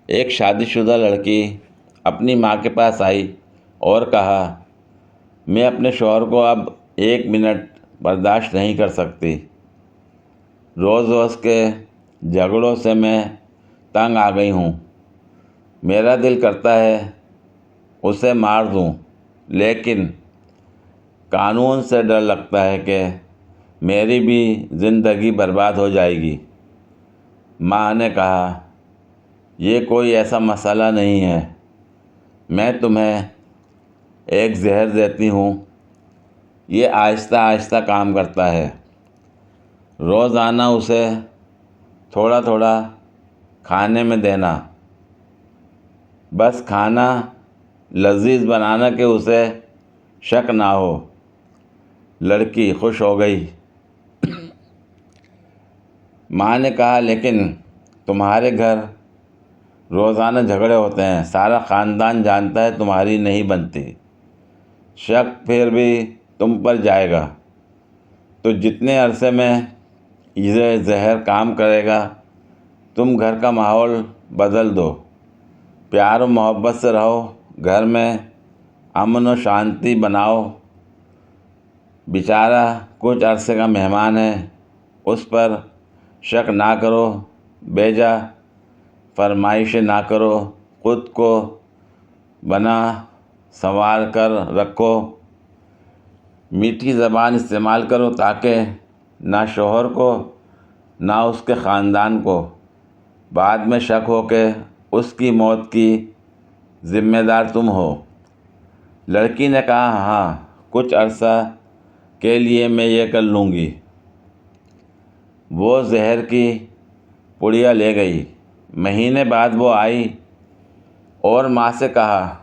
ایک شادی شدہ لڑکی اپنی ماں کے پاس آئی اور کہا، میں اپنے شوہر کو اب 1 منٹ برداشت نہیں کر سکتی۔ روز روز کے جھگڑوں سے میں تنگ آ گئی ہوں۔ میرا دل کرتا ہے اسے مار دوں، لیکن قانون سے ڈر لگتا ہے کہ میری بھی زندگی برباد ہو جائے گی۔ ماں نے کہا، یہ کوئی ایسا مسئلہ نہیں ہے، میں تمہیں ایک زہر دیتی ہوں، یہ آہستہ آہستہ کام کرتا ہے۔ روزانہ اسے تھوڑا تھوڑا کھانے میں دینا، بس کھانا لذیذ بنانا کہ اسے شک نہ ہو۔ لڑکی خوش ہو گئی۔ ماں نے کہا، لیکن تمہارے گھر روزانہ جھگڑے ہوتے ہیں، سارا خاندان جانتا ہے تمہاری نہیں بنتی، شک پھر بھی تم پر جائے گا، تو جتنے عرصے میں یہ زہر کام کرے گا تم گھر کا ماحول بدل دو، پیار و محبت سے رہو، گھر میں امن و شانتی بناؤ۔ بیچارہ کچھ عرصے کا مہمان ہے، اس پر شک نہ کرو، بیجا فرمائشیں نہ کرو، خود کو بنا سنوار کر رکھو، میٹھی زبان استعمال کرو تاکہ نہ شوہر کو نہ اس کے خاندان کو بعد میں شک ہو کہ اس کی موت کی ذمہ دار تم ہو۔ لڑکی نے کہا، ہاں، کچھ عرصہ کے لیے میں یہ کر لوں گی۔ وہ زہر کی پڑیا لے گئی۔ مہینے بعد وہ آئی اور ماں سے کہا،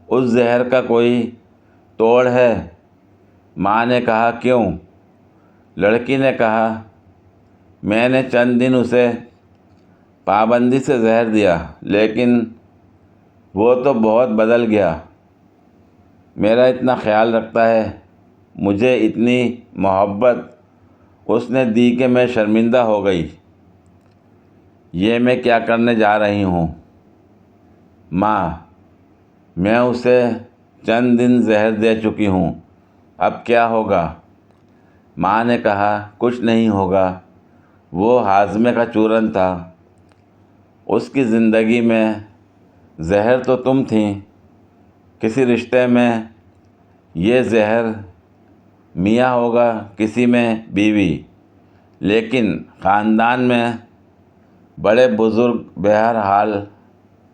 اس زہر کا کوئی توڑ ہے؟ ماں نے کہا، کیوں؟ لڑکی نے کہا، میں نے چند دن اسے پابندی سے زہر دیا، لیکن وہ تو بہت بدل گیا، میرا اتنا خیال رکھتا ہے، مجھے اتنی محبت اس نے دی کہ میں شرمندہ ہو گئی، یہ میں کیا کرنے جا رہی ہوں؟ ماں، میں اسے چند دن زہر دے چکی ہوں، اب کیا ہوگا؟ ماں نے کہا، کچھ نہیں ہوگا، وہ ہاضمے کا چورن تھا، اس کی زندگی میں زہر تو تم تھیں، کسی رشتے میں یہ زہر میاں ہوگا، کسی میں بیوی، لیکن خاندان میں بڑے بزرگ بہرحال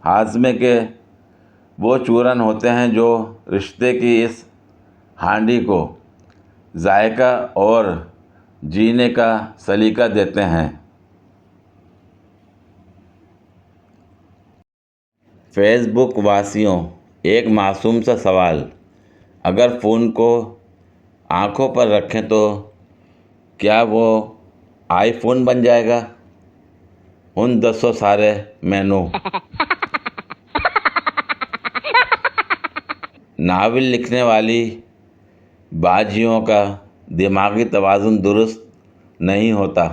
ہاضمے کے وہ چورن ہوتے ہیں جو رشتے کی اس ہانڈی کو ذائقہ اور جینے کا سلیقہ دیتے ہیں۔ فیس بک واسیوں، ایک معصوم سا سوال، اگر فون کو آنکھوں پر رکھیں تو کیا وہ آئی فون بن جائے گا؟ ان دسو سارے مینو۔ ناول لکھنے والی باجیوں کا دماغی توازن درست نہیں ہوتا،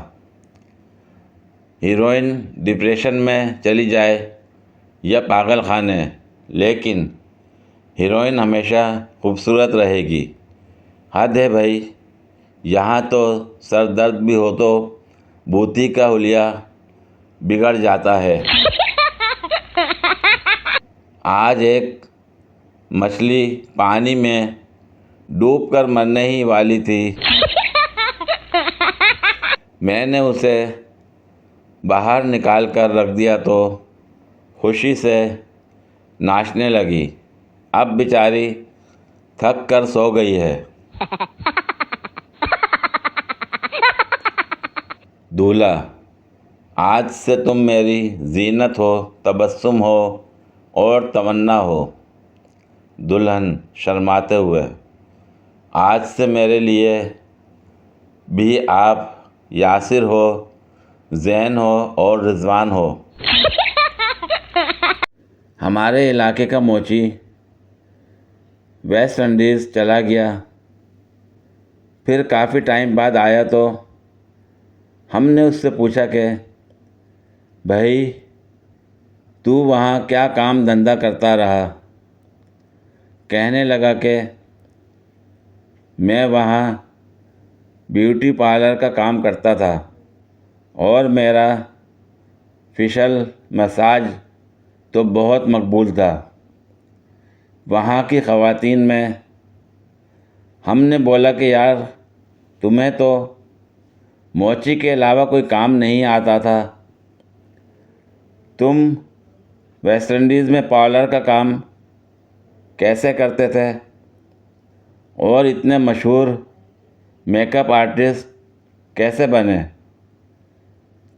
ہیروئن ڈپریشن میں چلی جائے یا پاگل خانے، لیکن ہیروئن ہمیشہ خوبصورت رہے گی۔ حد ہے بھائی، یہاں تو سر درد بھی ہو تو بھوتی کا حلیہ بگڑ جاتا ہے۔ آج ایک مچھلی پانی میں ڈوب کر مرنے ہی والی تھی، میں نے اسے باہر نکال کر رکھ دیا تو خوشی سے ناچنے لگی، اب بیچاری تھک کر سو گئی ہے۔ دولہا، آج سے تم میری زینت ہو، تبسم ہو اور تمنا ہو۔ دلہن شرماتے ہوئے، آج سے میرے لیے بھی آپ یاسر ہو، زین ہو اور رضوان ہو۔ ہمارے علاقے کا موچی ویسٹ انڈیز چلا گیا، پھر کافی ٹائم بعد آیا تو ہم نے اس سے پوچھا کہ بھائی تو وہاں کیا کام دھندا کرتا رہا؟ کہنے لگا کہ میں وہاں بیوٹی پارلر کا کام کرتا تھا اور میرا فیشل مساج تو بہت مقبول تھا وہاں کی خواتین میں۔ ہم نے بولا کہ یار تمہیں تو موچی کے علاوہ کوئی کام نہیں آتا تھا، تم ویسٹ انڈیز میں پارلر کا کام کیسے کرتے تھے اور اتنے مشہور میک اپ آرٹسٹ کیسے بنے؟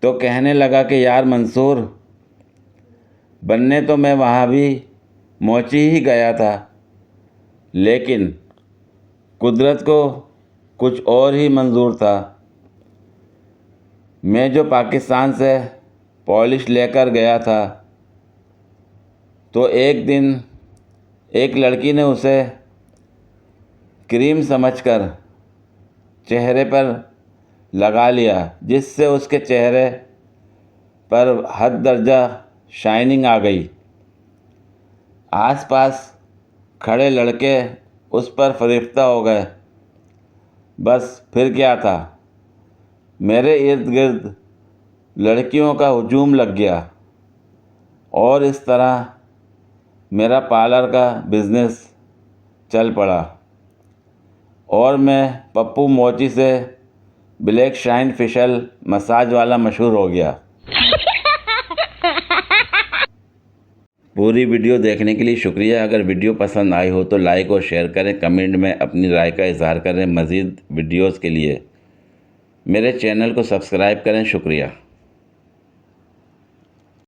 تو کہنے لگا کہ یار منصور، بننے تو میں وہاں بھی موچی ہی گیا تھا، لیکن قدرت کو کچھ اور ہی منظور تھا۔ میں جو پاکستان سے پالش لے کر گیا تھا تو ایک دن ایک لڑکی نے اسے کریم سمجھ کر چہرے پر لگا لیا، جس سے اس کے چہرے پر حد درجہ شائننگ آ گئی۔ آس پاس کھڑے لڑکے اس پر فریفتہ ہو گئے۔ بس پھر کیا تھا، میرے ارد گرد لڑکیوں کا ہجوم لگ گیا اور اس طرح میرا پارلر کا بزنس چل پڑا اور میں پپو موچی سے بلیک شائن فیشل مساج والا مشہور ہو گیا۔ پوری ویڈیو دیکھنے کے لیے شکریہ۔ اگر ویڈیو پسند آئی ہو تو لائک اور شیئر کریں، کمنٹ میں اپنی رائے کا اظہار کریں۔ مزید ویڈیوز کے لیے میرے چینل کو سبسکرائب کریں۔ شکریہ۔